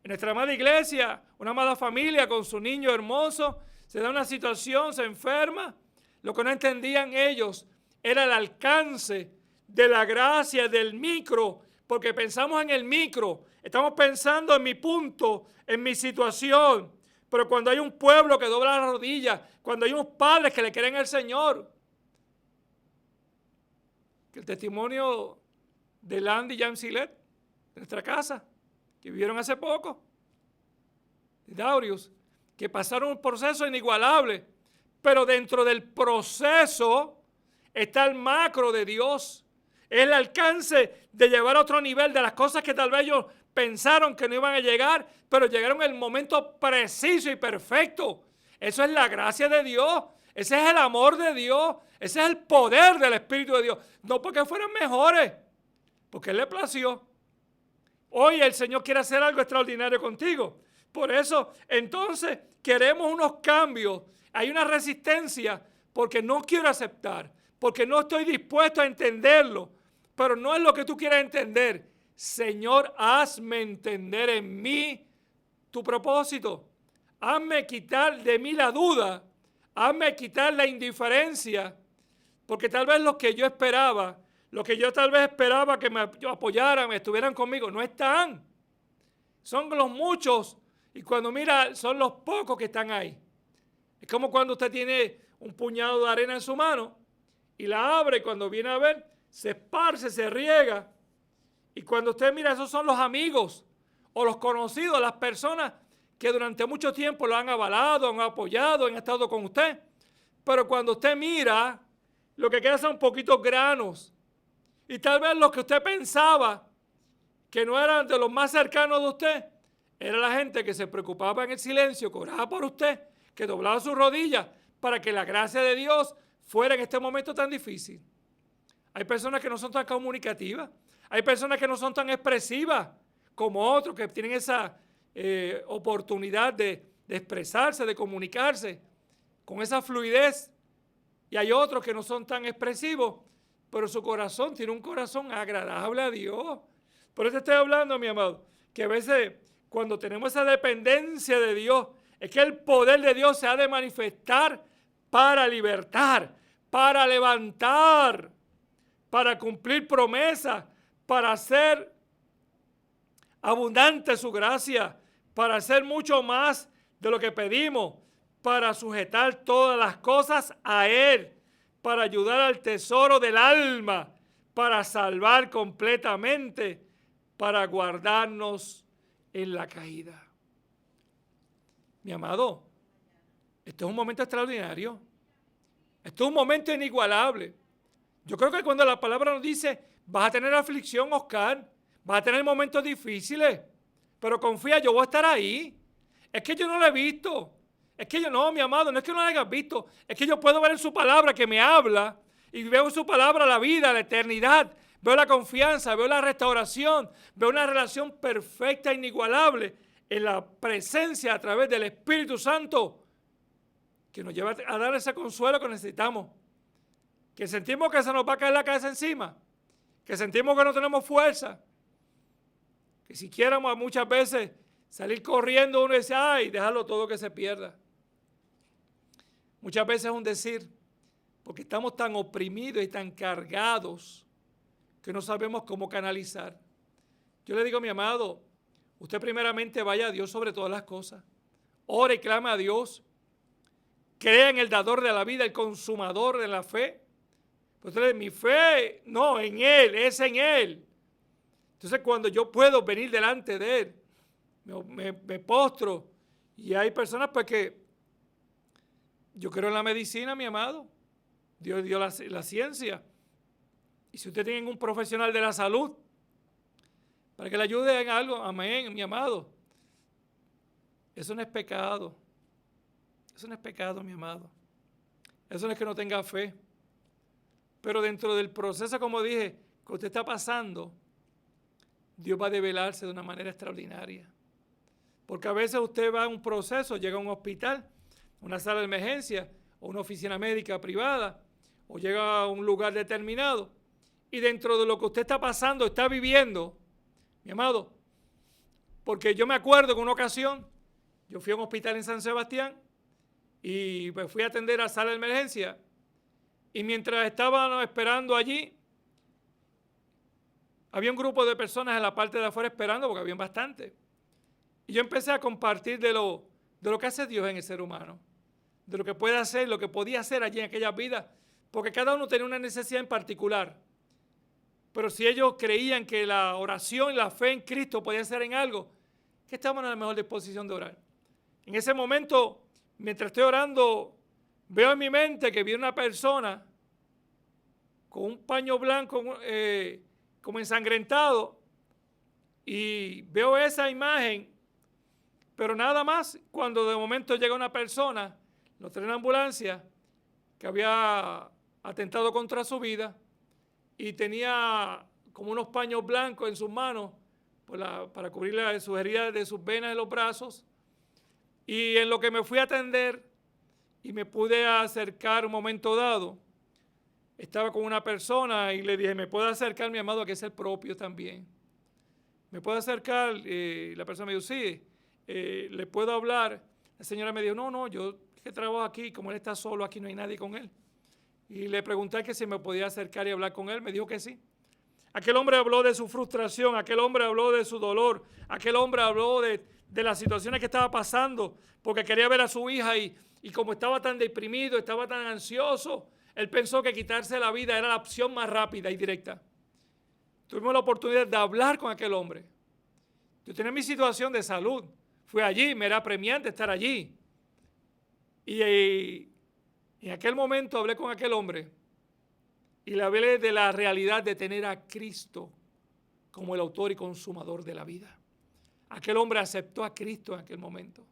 En nuestra amada iglesia, una amada familia con su niño hermoso, se da una situación, se enferma. Lo que no entendían ellos era el alcance de la gracia del micro, porque pensamos en el micro, estamos pensando en mi punto, en mi situación. Pero cuando hay un pueblo que dobla las rodillas, cuando hay unos padres que le creen al Señor, que el testimonio de Landy y Jan Silet, de nuestra casa, que vivieron hace poco, de Daurius, que pasaron un proceso inigualable, pero dentro del proceso está el macro de Dios, el alcance de llevar a otro nivel de las cosas que tal vez ellos pensaron que no iban a llegar, pero llegaron en el momento preciso y perfecto. Eso es la gracia de Dios, ese es el amor de Dios, ese es el poder del Espíritu de Dios. No porque fueran mejores, porque Él le plació. Hoy el Señor quiere hacer algo extraordinario contigo. Por eso, entonces, queremos unos cambios. Hay una resistencia porque no quiero aceptar, porque no estoy dispuesto a entenderlo. Pero no es lo que tú quieras entender. Señor, hazme entender en mí tu propósito. Hazme quitar de mí la duda. Hazme quitar la indiferencia. Porque tal vez lo que yo esperaba, lo que yo tal vez esperaba que me apoyaran, me estuvieran conmigo, no están. Son los muchos. Y cuando mira, son los pocos que están ahí. Es como cuando usted tiene un puñado de arena en su mano y la abre y cuando viene a ver, se esparce, se riega. Y cuando usted mira, esos son los amigos o los conocidos, las personas que durante mucho tiempo lo han avalado, han apoyado, han estado con usted. pero cuando usted mira, lo que queda son poquitos granos. Y tal vez los que usted pensaba que no eran de los más cercanos de usted, era la gente que se preocupaba en el silencio, que oraba por usted, que doblaba sus rodillas para que la gracia de Dios fuera en este momento tan difícil. Hay personas que no son tan comunicativas, hay personas que no son tan expresivas como otros que tienen esa oportunidad de expresarse, de comunicarse con esa fluidez. Y hay otros que no son tan expresivos, pero su corazón tiene un corazón agradable a Dios. Por eso estoy hablando, mi amado, que a veces cuando tenemos esa dependencia de Dios, es que el poder de Dios se ha de manifestar para libertar, para levantar, para cumplir promesas, para hacer abundante su gracia, para hacer mucho más de lo que pedimos, para sujetar todas las cosas a Él, para ayudar al tesoro del alma, para salvar completamente, para guardarnos en la caída. Mi amado, esto es un momento extraordinario. Esto es un momento inigualable. Yo creo que cuando la palabra nos dice, vas a tener aflicción, Oscar, vas a tener momentos difíciles, pero confía, yo voy a estar ahí. Es que yo no lo he visto. Es que yo no, mi amado, no es que no lo hayas visto. Es que yo puedo ver en su palabra que me habla y veo en su palabra la vida, la eternidad. Veo la confianza, veo la restauración, veo una relación perfecta e inigualable en la presencia a través del Espíritu Santo que nos lleva a dar ese consuelo que necesitamos. Que sentimos que se nos va a caer la cabeza encima, que sentimos que no tenemos fuerza, que si quieramos muchas veces salir corriendo uno dice, ay, déjalo todo que se pierda. Muchas veces es un decir, porque estamos tan oprimidos y tan cargados que no sabemos cómo canalizar. Yo le digo, mi amado, usted primeramente vaya a Dios sobre todas las cosas. Ore y clame a Dios. Crea en el dador de la vida, el consumador de la fe. Pues usted dice, mi fe, no, en Él, es en Él. Entonces cuando yo puedo venir delante de Él, me postro. Y hay personas pues que, yo creo en la medicina, mi amado. Dios dio la ciencia. Y si usted tiene un profesional de la salud, para que le ayude en algo, amén, mi amado. Eso no es pecado. Eso no es pecado, mi amado. Eso no es que no tenga fe. Pero dentro del proceso, como dije, que usted está pasando, Dios va a develarse de una manera extraordinaria. Porque a veces usted va a un proceso, llega a un hospital, una sala de emergencia, o una oficina médica privada, o llega a un lugar determinado, y dentro de lo que usted está pasando, está viviendo, mi amado, porque yo me acuerdo que una ocasión, yo fui a un hospital en San Sebastián, y me fui a atender a sala de emergencia, y mientras estaban esperando allí, había un grupo de personas en la parte de afuera esperando, porque habían bastante. Y yo empecé a compartir de lo que hace Dios en el ser humano, de lo que puede hacer, lo que podía hacer allí en aquellas vidas, porque cada uno tenía una necesidad en particular. Pero si ellos creían que la oración y la fe en Cristo podían ser en algo, que estaban en la mejor disposición de orar. En ese momento, mientras estoy orando, veo en mi mente que vi una persona con un paño blanco como ensangrentado, y veo esa imagen, pero nada más cuando de momento llega una persona, lo trae en ambulancia, que había atentado contra su vida y tenía como unos paños blancos en sus manos para cubrir sus heridas de sus venas en los brazos. Y en lo que me fui a atender y me pude acercar un momento dado, estaba con una persona y le dije, ¿me puede acercar, mi amado, a que es el propio también? ¿Me puede acercar? La persona me dijo, sí, ¿le puedo hablar? La señora me dijo, no, yo que trabajo aquí, como él está solo, aquí no hay nadie con él. Y le pregunté que si me podía acercar y hablar con él, me dijo que sí. Aquel hombre habló de su frustración, aquel hombre habló de su dolor, aquel hombre habló de las situaciones que estaba pasando, porque quería ver a su hija y como estaba tan deprimido, estaba tan ansioso, él pensó que quitarse la vida era la opción más rápida y directa. Tuvimos la oportunidad de hablar con aquel hombre. Yo tenía mi situación de salud, fui allí, me era apremiante estar allí. Y En aquel momento hablé con aquel hombre y le hablé de la realidad de tener a Cristo como el autor y consumador de la vida. Aquel hombre aceptó a Cristo en aquel momento.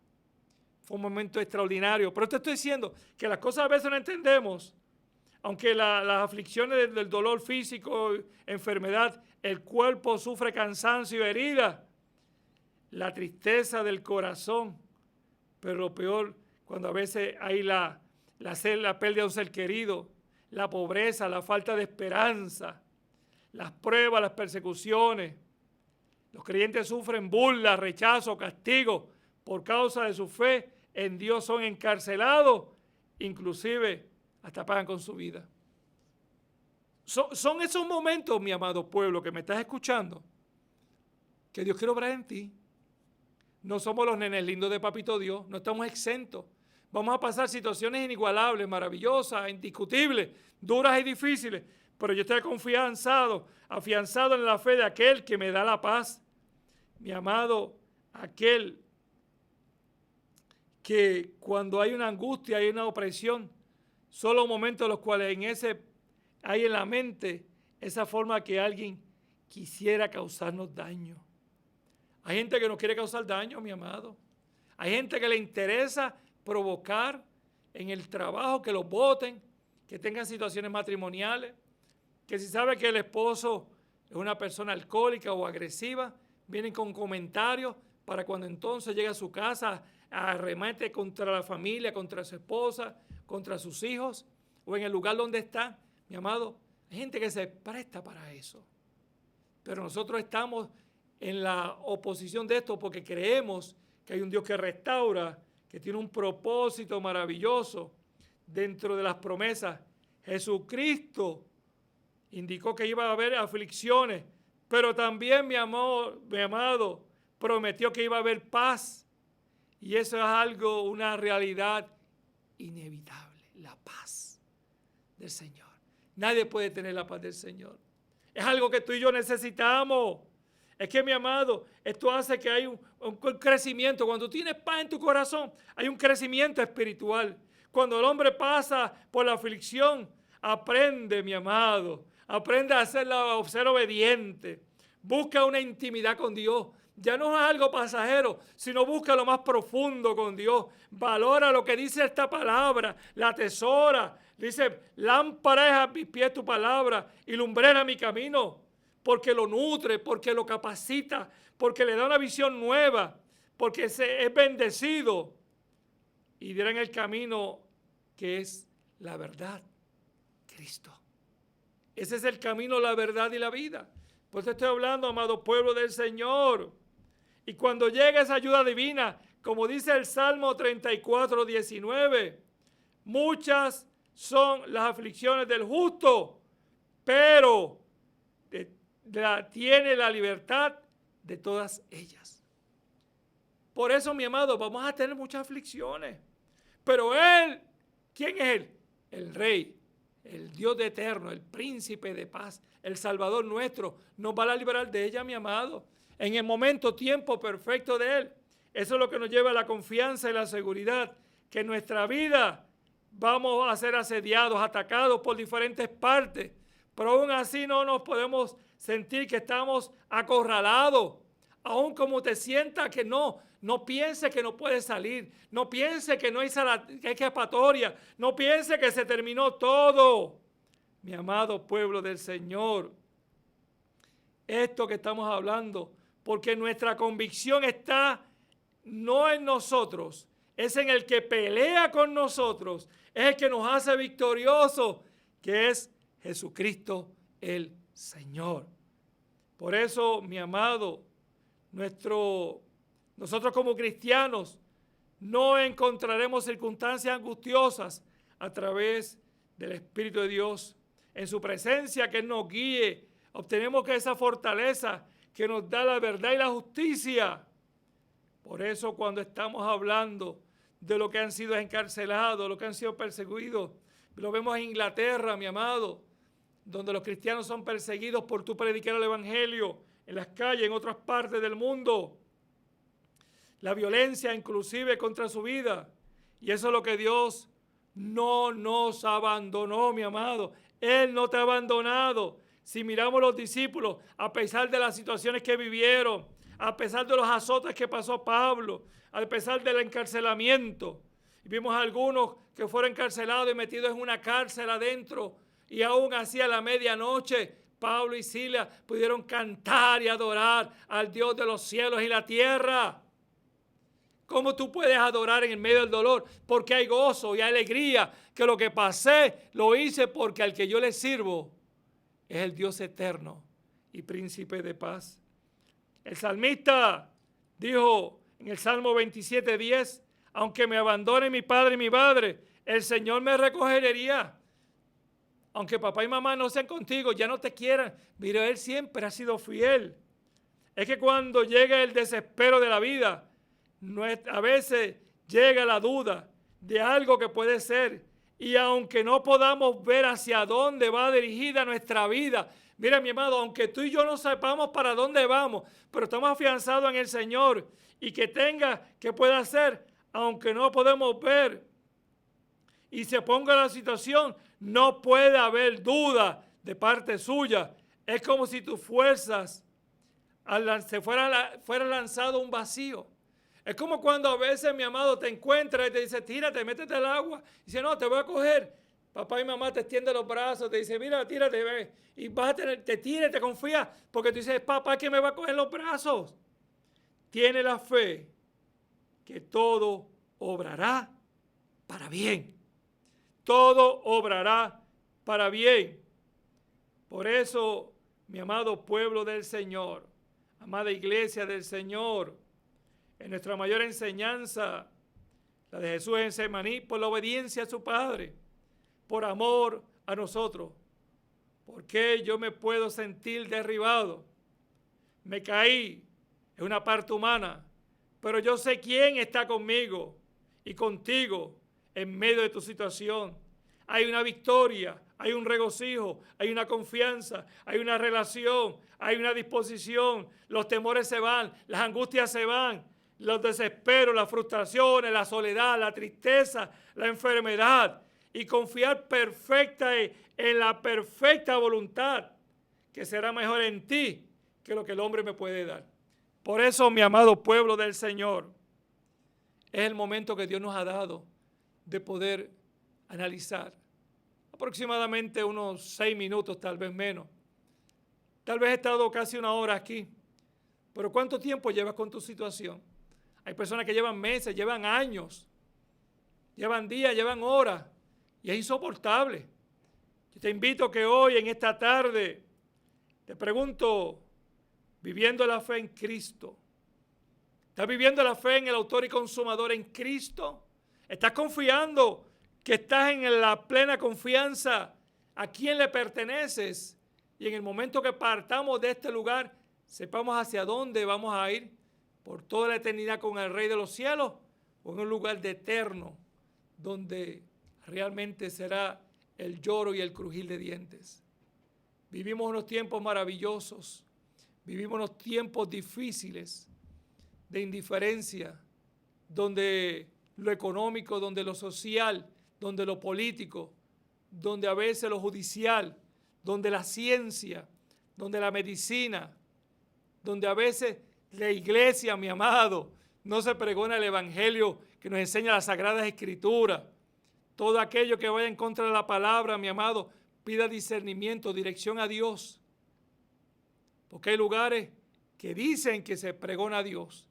Fue un momento extraordinario. Pero te estoy diciendo que las cosas a veces no entendemos. Aunque las aflicciones del dolor físico, enfermedad, el cuerpo sufre cansancio y herida, la tristeza del corazón. Pero lo peor, cuando a veces hay la pérdida de un ser querido, la pobreza, la falta de esperanza, las pruebas, las persecuciones. Los creyentes sufren burla, rechazo, castigo por causa de su fe en Dios, son encarcelados, inclusive hasta pagan con su vida. Son esos momentos, mi amado pueblo, que me estás escuchando, que Dios quiere obrar en ti. No somos los nenes lindos de Papito Dios, no estamos exentos. Vamos a pasar situaciones inigualables, maravillosas, indiscutibles, duras y difíciles, pero yo estoy afianzado en la fe de aquel que me da la paz. Mi amado, aquel que cuando hay una angustia, hay una opresión, son los momentos en los cuales hay en la mente esa forma que alguien quisiera causarnos daño. Hay gente que nos quiere causar daño, mi amado. Hay gente que le interesa provocar en el trabajo, que los voten, que tengan situaciones matrimoniales, que si sabe que el esposo es una persona alcohólica o agresiva, vienen con comentarios para cuando entonces llega a su casa, arremete contra la familia, contra su esposa, contra sus hijos, o en el lugar donde está. Mi amado, hay gente que se presta para eso. Pero nosotros estamos en la oposición de esto porque creemos que hay un Dios que restaura, que tiene un propósito maravilloso dentro de las promesas. Jesucristo indicó que iba a haber aflicciones, pero también, mi amado, prometió que iba a haber paz. Y eso es algo, una realidad inevitable, la paz del Señor. Nadie puede tener la paz del Señor. Es algo que tú y yo necesitamos. Es que, mi amado, esto hace que hay un crecimiento. Cuando tú tienes paz en tu corazón, hay un crecimiento espiritual. Cuando el hombre pasa por la aflicción, aprende, mi amado, aprende a ser obediente. Busca una intimidad con Dios. Ya no es algo pasajero, sino busca lo más profundo con Dios. Valora lo que dice esta palabra, la atesora. Dice, lámpara es a mis pies tu palabra y lumbrera mi camino. Porque lo nutre, porque lo capacita, porque le da una visión nueva, porque es bendecido. Y dirá en el camino que es la verdad, Cristo. Ese es el camino, la verdad y la vida. Pues te estoy hablando, amado pueblo del Señor. Y cuando llega esa ayuda divina, como dice el Salmo 34, 19, muchas son las aflicciones del justo, pero tiene la libertad de todas ellas. Por eso, mi amado, vamos a tener muchas aflicciones. Pero Él, ¿quién es Él? El Rey, el Dios eterno, el Príncipe de paz, el Salvador nuestro, nos va a liberar de ella, mi amado, en el momento, tiempo perfecto de Él. Eso es lo que nos lleva a la confianza y la seguridad, que en nuestra vida vamos a ser asediados, atacados por diferentes partes, pero aún así no nos podemos sentir que estamos acorralados. Aún como te sientas que no piense que no puedes salir, no piense que no hay escapatoria, no piense que se terminó todo. Mi amado pueblo del Señor, esto que estamos hablando, porque nuestra convicción está no en nosotros, es en el que pelea con nosotros, es el que nos hace victoriosos, que es Jesucristo el Señor. Por eso, mi amado, nosotros como cristianos no encontraremos circunstancias angustiosas a través del Espíritu de Dios. En su presencia, que Él nos guíe, obtenemos que esa fortaleza que nos da la verdad y la justicia. Por eso, cuando estamos hablando de lo que han sido encarcelados, lo que han sido perseguidos, lo vemos en Inglaterra, mi amado, donde los cristianos son perseguidos por tu predicar el Evangelio, en las calles, en otras partes del mundo. La violencia inclusive contra su vida. Y eso es lo que Dios no nos abandonó, mi amado. Él no te ha abandonado. Si miramos los discípulos, a pesar de las situaciones que vivieron, a pesar de los azotes que pasó Pablo, a pesar del encarcelamiento, y vimos a algunos que fueron encarcelados y metidos en una cárcel adentro, y aún así a la medianoche, Pablo y Silas pudieron cantar y adorar al Dios de los cielos y la tierra. ¿Cómo tú puedes adorar en el medio del dolor? Porque hay gozo y alegría, que lo que pasé lo hice porque al que yo le sirvo es el Dios eterno y príncipe de paz. El salmista dijo en el Salmo 27:10, aunque me abandone mi padre y mi madre, el Señor me recogería. Aunque papá y mamá no sean contigo, ya no te quieran, mira, Él siempre ha sido fiel. Es que cuando llega el desespero de la vida, a veces llega la duda de algo que puede ser, y aunque no podamos ver hacia dónde va dirigida nuestra vida, mira mi amado, aunque tú y yo no sepamos para dónde vamos, pero estamos afianzados en el Señor, y que pueda ser, aunque no podemos ver y se ponga la situación, no puede haber duda de parte suya. Es como si tus fuerzas se fuera lanzado a un vacío. Es como cuando a veces, mi amado, te encuentra y te dice, tírate, métete al agua. Y dice, no, te voy a coger. Papá y mamá te extienden los brazos, te dice, mira, tírate, ve. Y vas a te tiras, te confías, porque tú dices, papá, ¿quién me va a coger los brazos? Tiene la fe que todo obrará para bien. Todo obrará para bien. Por eso, mi amado pueblo del Señor, amada iglesia del Señor, en nuestra mayor enseñanza, la de Jesús en Semaní, por la obediencia a su Padre, por amor a nosotros. Porque yo me puedo sentir derribado. Me caí, es una parte humana, pero yo sé quién está conmigo y contigo en medio de tu situación. Hay una victoria, hay un regocijo, hay una confianza, hay una relación, hay una disposición. Los temores se van, las angustias se van, los desesperos, las frustraciones, la soledad, la tristeza, la enfermedad. Y confiar en la perfecta voluntad que será mejor en ti que lo que el hombre me puede dar. Por eso, mi amado pueblo del Señor, es el momento que Dios nos ha dado de poder analizar. Aproximadamente unos 6 minutos, tal vez menos. Tal vez he estado casi 1 hora aquí. Pero ¿cuánto tiempo llevas con tu situación? Hay personas que llevan meses, llevan años, llevan días, llevan horas. Y es insoportable. Yo te invito a que hoy, en esta tarde, te pregunto, viviendo la fe en Cristo, ¿estás viviendo la fe en el autor y consumador en Cristo? ¿Estás confiando que estás en la plena confianza a quién le perteneces? Y en el momento que partamos de este lugar, sepamos hacia dónde vamos a ir por toda la eternidad con el Rey de los cielos, o en un lugar de eterno, donde realmente será el lloro y el crujir de dientes. Vivimos unos tiempos maravillosos, vivimos unos tiempos difíciles de indiferencia, donde lo económico, donde lo social, donde lo político, donde a veces lo judicial, donde la ciencia, donde la medicina, donde a veces la iglesia, mi amado, no se pregona el evangelio que nos enseña las Sagradas Escrituras. Todo aquello que vaya en contra de la palabra, mi amado, pida discernimiento, dirección a Dios. Porque hay lugares que dicen que se pregona a Dios,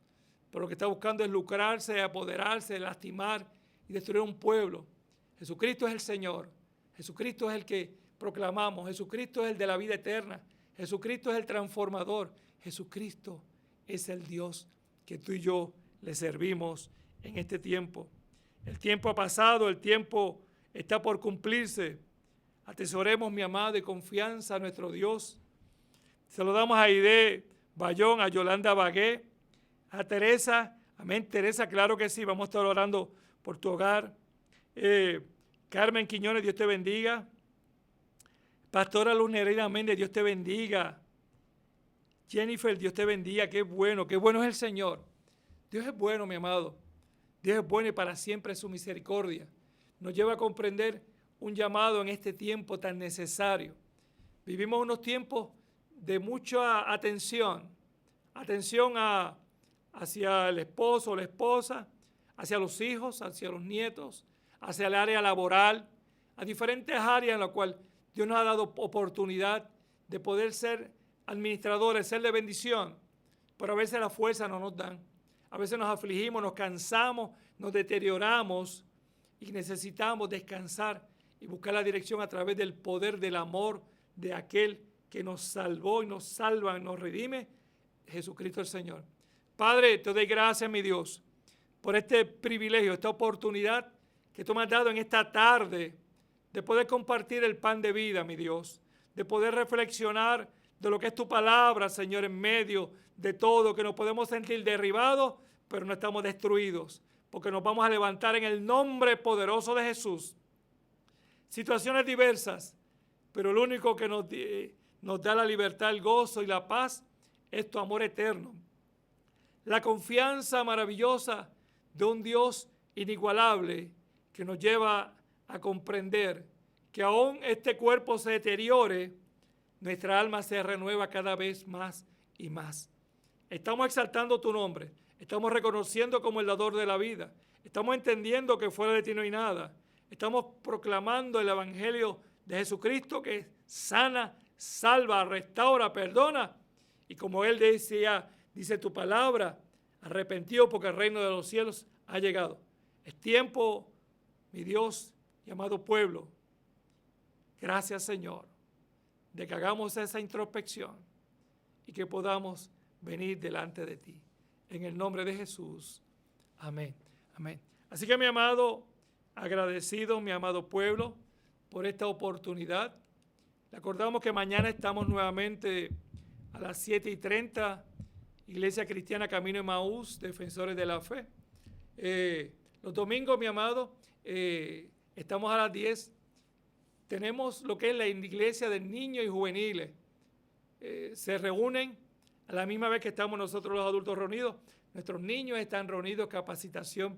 pero lo que está buscando es lucrarse, apoderarse, lastimar y destruir un pueblo. Jesucristo es el Señor. Jesucristo es el que proclamamos. Jesucristo es el de la vida eterna. Jesucristo es el transformador. Jesucristo es el Dios que tú y yo le servimos en este tiempo. El tiempo ha pasado, el tiempo está por cumplirse. Atesoremos, mi amado, y confianza a nuestro Dios. Se lo damos a Aide Bayón, a Yolanda Bagué, a Teresa. Amén, Teresa, claro que sí. Vamos a estar orando por tu hogar. Carmen Quiñones, Dios te bendiga. Pastora Luz Nereida Méndez, Dios te bendiga. Jennifer, Dios te bendiga. Qué bueno es el Señor. Dios es bueno, mi amado. Dios es bueno y para siempre es su misericordia. nos lleva a comprender un llamado en este tiempo tan necesario. Vivimos unos tiempos de mucha atención hacia el esposo o la esposa, hacia los hijos, hacia los nietos, hacia el área laboral, a diferentes áreas en las cuales Dios nos ha dado oportunidad de poder ser administradores, ser de bendición, pero a veces la fuerza no nos dan. A veces nos afligimos, nos cansamos, nos deterioramos y necesitamos descansar y buscar la dirección a través del poder del amor de aquel que nos salvó y nos salva y nos redime, Jesucristo el Señor. Padre, te doy gracias, mi Dios, por este privilegio, esta oportunidad que tú me has dado en esta tarde de poder compartir el pan de vida, mi Dios, de poder reflexionar de lo que es tu palabra, Señor, en medio de todo, que nos podemos sentir derribados, pero no estamos destruidos, porque nos vamos a levantar en el nombre poderoso de Jesús. Situaciones diversas, pero lo único que nos da la libertad, el gozo y la paz es tu amor eterno. La confianza maravillosa de un Dios inigualable que nos lleva a comprender que aún este cuerpo se deteriore, nuestra alma se renueva cada vez más y más. Estamos exaltando tu nombre, estamos reconociendo como el dador de la vida, estamos entendiendo que fuera de ti no hay nada, estamos proclamando el evangelio de Jesucristo que sana, salva, restaura, perdona, y como Él decía, dice tu palabra, arrepentido porque el reino de los cielos ha llegado. Es tiempo, mi Dios y amado pueblo, gracias Señor, de que hagamos esa introspección y que podamos venir delante de ti. En el nombre de Jesús. Amén. Amén. Así que mi amado, agradecido, mi amado pueblo, por esta oportunidad. Recordamos que mañana estamos nuevamente a las 7:30, Iglesia Cristiana Camino Emaús, Defensores de la Fe. Los domingos, mi amado, estamos a las 10. Tenemos lo que es la iglesia de niños y juveniles. Se reúnen a la misma vez que estamos nosotros los adultos reunidos. Nuestros niños están reunidos, capacitación.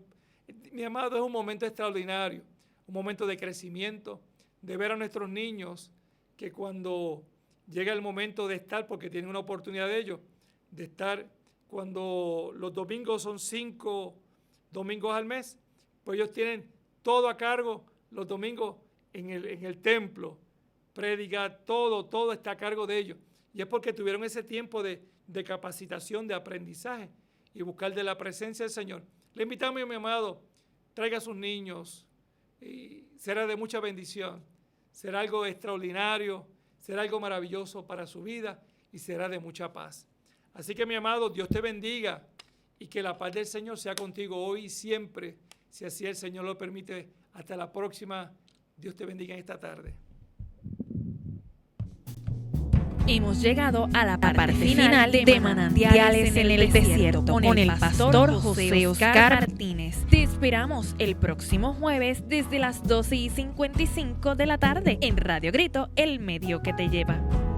Mi amado, es un momento extraordinario, un momento de crecimiento, de ver a nuestros niños que cuando llega el momento de estar, porque tienen una oportunidad de ellos, de estar cuando los domingos son 5 domingos al mes, pues ellos tienen todo a cargo los domingos en el templo, predicar, todo está a cargo de ellos. Y es porque tuvieron ese tiempo de capacitación, de aprendizaje y buscar de la presencia del Señor. Le invitamos, mi amado, traiga a sus niños y será de mucha bendición. Será algo extraordinario, será algo maravilloso para su vida y será de mucha paz. Así que, mi amado, Dios te bendiga y que la paz del Señor sea contigo hoy y siempre, si así el Señor lo permite. Hasta la próxima. Dios te bendiga en esta tarde. Hemos llegado a la parte final de Manantiales en el Desierto con el pastor José Oscar Martínez. Te esperamos el próximo jueves desde las 12:55 de la tarde en Radio Grito, el medio que te lleva.